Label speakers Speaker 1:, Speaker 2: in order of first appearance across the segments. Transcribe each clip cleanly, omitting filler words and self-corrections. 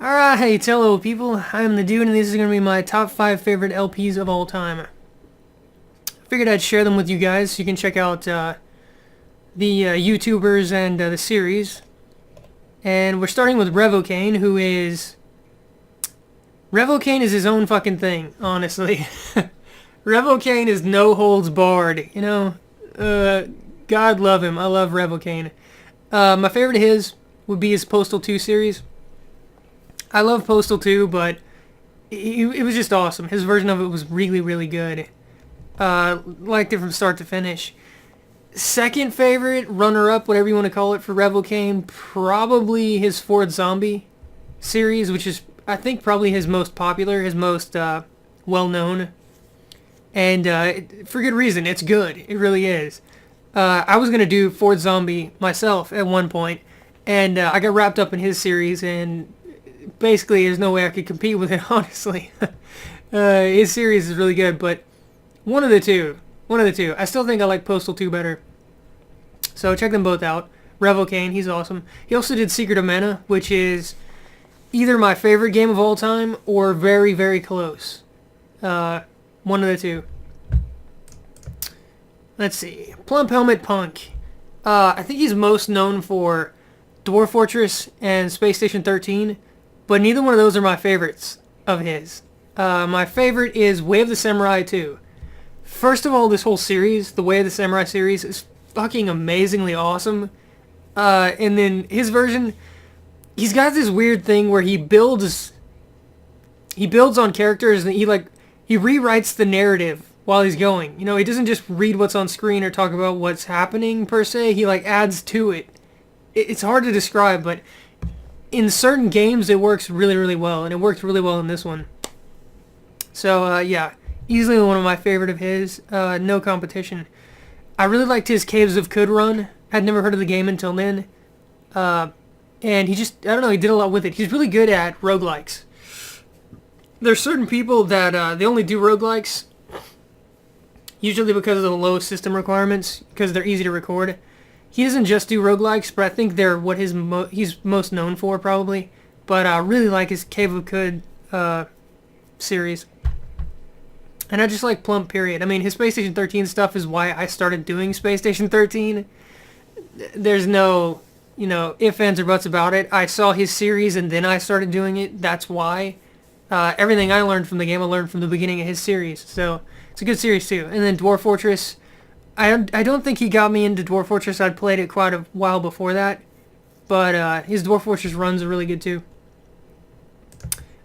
Speaker 1: Alright, hello people, I'm the Dude and this is going to be my top 5 favorite LPs of all time. Figured I'd share them with you guys so you can check out the YouTubers and the series. And we're starting with Revel Kane, who is... Revel Kane is his own fucking thing, honestly. Revel Kane is no holds barred, you know? God love him, I love Revel Kane. My favorite of his would be his Postal 2 series. I love Postal 2, but it was just awesome. His version of it was really, really good. Liked it from start to finish. Second favorite, runner-up, whatever you want to call it, for Revel Kane, probably his Ford Zombie series, which is, I think, probably his most popular, his most well-known. And for good reason. It's good. It really is. I was going to do Ford Zombie myself at one point, and I got wrapped up in his series, and basically there's no way I could compete with it, honestly. His series is really good, but one of the two. I still think I like Postal 2 better. So check them both out. Revel Kane, he's awesome. He also did Secret of Mana, which is either my favorite game of all time or very, very close. One of the two. Let's see. Plum Helmet Punk. I think he's most known for Dwarf Fortress and Space Station 13, but neither one of those are my favorites of his. My favorite is Way of the Samurai 2. First of all, this whole series, the Way of the Samurai series, is fucking amazingly awesome. And then his version, he's got this weird thing where he builds on characters and he rewrites the narrative while he's going. You know, he doesn't just read what's on screen or talk about what's happening per se. He adds to it. It's hard to describe, but in certain games it works really, really well, and it worked really well in this one. So yeah, easily one of my favorite of his. No competition. I really liked his Caves of Kud run. I'd never heard of the game until then. And he just, I don't know, he did a lot with it. He's really good at roguelikes. There's certain people that they only do roguelikes, usually because of the low system requirements, because they're easy to record. He doesn't just do roguelikes, but I think they're what he's most known for, probably. But I really like his Cave of Kud series. And I just like Plum, period. I mean, his Space Station 13 stuff is why I started doing Space Station 13. There's no, ifs, ands, or buts about it. I saw his series and then I started doing it. That's why. Everything I learned from the game, I learned from the beginning of his series. So, it's a good series, too. And then Dwarf Fortress. I don't think he got me into Dwarf Fortress. I'd played it quite a while before that. But his Dwarf Fortress runs are really good, too.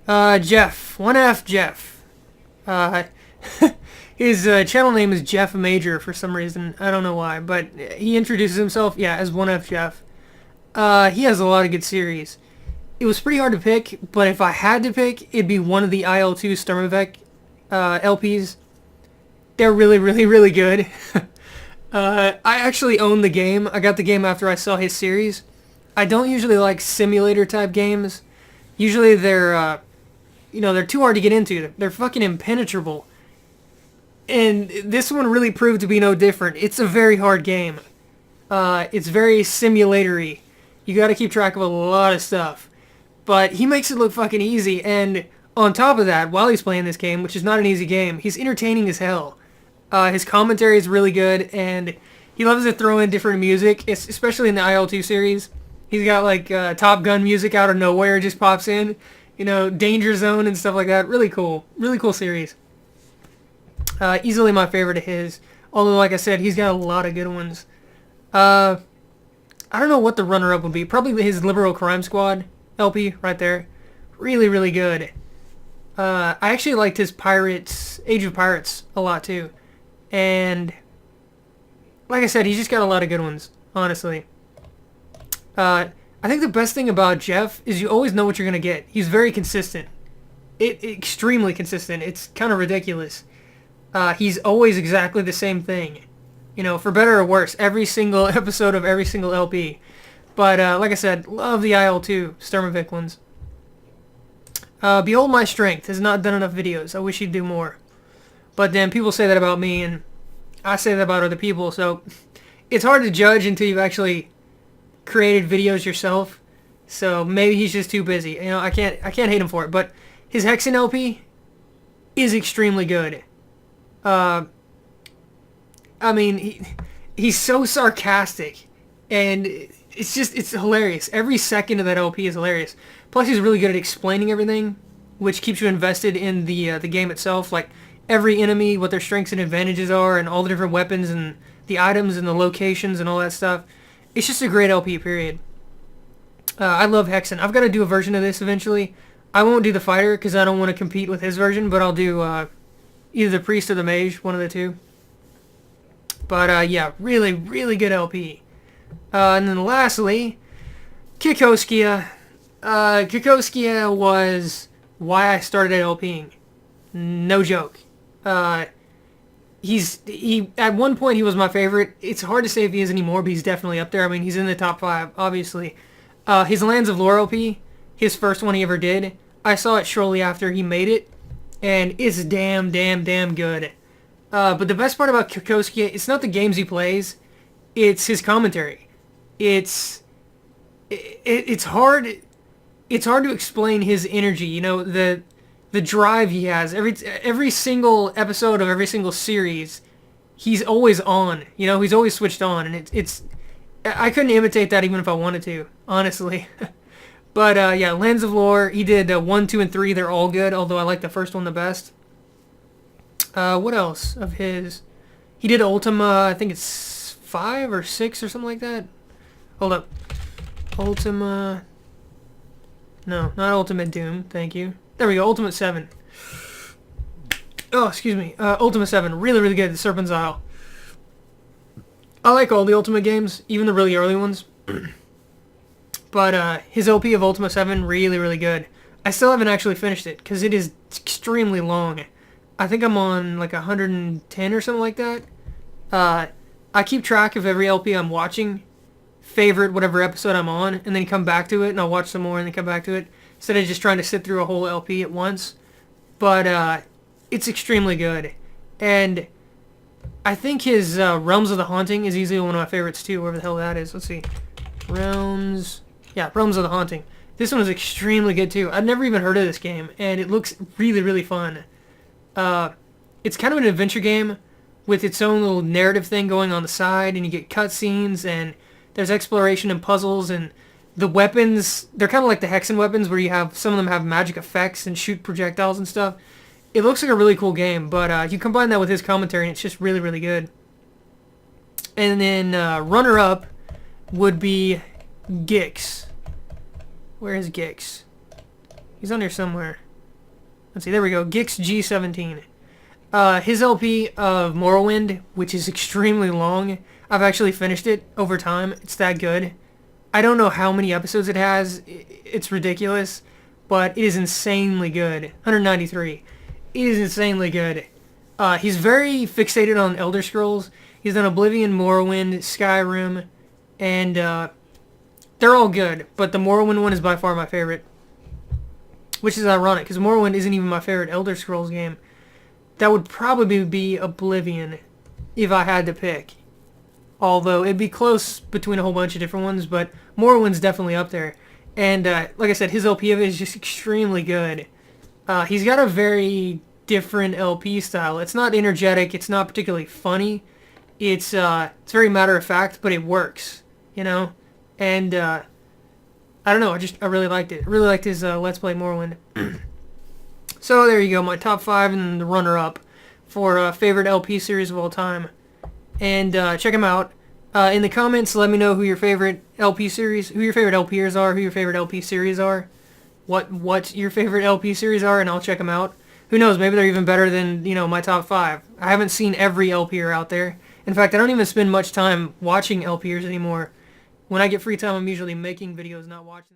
Speaker 1: Jeff. 1F Jeff. His channel name is Jeff Major for some reason. I don't know why, but he introduces himself, as 1F Jeff. He has a lot of good series. It was pretty hard to pick, but if I had to pick, it'd be one of the IL-2 Sturmovec LPs. They're really, really, really good. I actually own the game. I got the game after I saw his series. I don't usually like simulator type games. Usually they're, they're too hard to get into. They're fucking impenetrable. And this one really proved to be no different. It's a very hard game. It's very simulatory. You gotta keep track of a lot of stuff. But he makes it look fucking easy, and on top of that, while he's playing this game, which is not an easy game, he's entertaining as hell. His commentary is really good, and he loves to throw in different music, especially in the IL-2 series. He's got Top Gun music out of nowhere, just pops in. Danger Zone and stuff like that. Really cool. Really cool series. Easily my favorite of his. Although, like I said, he's got a lot of good ones. I don't know what the runner-up would be. Probably his Liberal Crime Squad LP right there. Really, really good. I actually liked his Age of Pirates a lot too. And like I said, he's just got a lot of good ones, honestly. I think the best thing about Jeff is you always know what you're going to get. He's very consistent. Extremely consistent. It's kind of ridiculous. He's always exactly the same thing. For better or worse, every single episode of every single LP. But, like I said, love the IL-2 Sturmovec ones. Behold My Strength has not done enough videos. I wish he'd do more. But then people say that about me, and I say that about other people, so it's hard to judge until you've actually created videos yourself. So maybe he's just too busy. You know, I can't hate him for it. But his Hexan LP is extremely good. Uh, I mean, he's so sarcastic, and it's hilarious. Every second of that LP is hilarious. Plus, he's really good at explaining everything, which keeps you invested in the game itself. Like every enemy, what their strengths and advantages are, and all the different weapons and the items and the locations and all that stuff. It's just a great LP. Period. I love Hexan. I've got to do a version of this eventually. I won't do the fighter because I don't want to compete with his version, but I'll do either the priest or the mage, one of the two. But yeah, really, really good LP. And then lastly, Kokosukiya. Kokosukiya was why I started LPing. No joke. He at one point he was my favorite. It's hard to say if he is anymore, but he's definitely up there. I mean, he's in the top 5, obviously. His Lands of Lore LP, his first one he ever did, I saw it shortly after he made it, and it's damn good. But the best part about Kokosukiya, it's not the games he plays, it's his commentary. It's hard to explain his energy. You know, the drive he has. Every single episode of every single series, he's always on. You know, he's always switched on, and it's I couldn't imitate that even if I wanted to, honestly. But yeah, Lands of Lore, he did 1, 2, and 3. They're all good, although I like the first one the best. What else of his? He did Ultima, I think it's 5 or 6 or something like that. Hold up. Ultima... No, not Ultimate Doom, thank you. There we go, Ultimate 7. Oh, excuse me. Ultima 7, really, really good, the Serpent's Isle. I like all the Ultima games, even the really early ones. But his LP of Ultima 7, really, really good. I still haven't actually finished it, because it is extremely long. I think I'm on like 110 or something like that. I keep track of every LP I'm watching, favorite whatever episode I'm on, and then come back to it, and I'll watch some more and then come back to it, instead of just trying to sit through a whole LP at once. But it's extremely good. And I think his Realms of the Haunting is easily one of my favorites too, wherever the hell that is. Let's see. Realms... Yeah, Realms of the Haunting. This one is extremely good too. I'd never even heard of this game, and it looks really, really fun. It's kind of an adventure game with its own little narrative thing going on the side, and you get cutscenes, and there's exploration and puzzles, and the weapons, they're kind of like the Hexan weapons where you have, some of them have magic effects and shoot projectiles and stuff. It looks like a really cool game, but you combine that with his commentary, and it's just really, really good. And then runner-up would be Gixx. Where is Gixx? He's on here somewhere. Let's see, there we go. Gixx G17. His LP of Morrowind, which is extremely long. I've actually finished it over time. It's that good. I don't know how many episodes it has. It's ridiculous. But it is insanely good. 193. It is insanely good. He's very fixated on Elder Scrolls. He's done Oblivion, Morrowind, Skyrim, and they're all good. But the Morrowind one is by far my favorite. Which is ironic, because Morrowind isn't even my favorite Elder Scrolls game. That would probably be Oblivion, if I had to pick. Although, it'd be close between a whole bunch of different ones, but Morrowind's definitely up there. And, like I said, his LP of it is just extremely good. He's got a very different LP style. It's not energetic, it's not particularly funny. It's very matter-of-fact, but it works, you know? And, I don't know, I really liked it. I really liked his Let's Play Morrowind. So there you go, my top 5 and the runner-up for favorite LP series of all time. And check them out. In the comments, let me know who your favorite LP series, who your favorite LPers are, who your favorite LP series are, what your favorite LP series are, and I'll check them out. Who knows, maybe they're even better than, you know, my top 5. I haven't seen every LPer out there. In fact, I don't even spend much time watching LPers anymore. When I get free time, I'm usually making videos, not watching.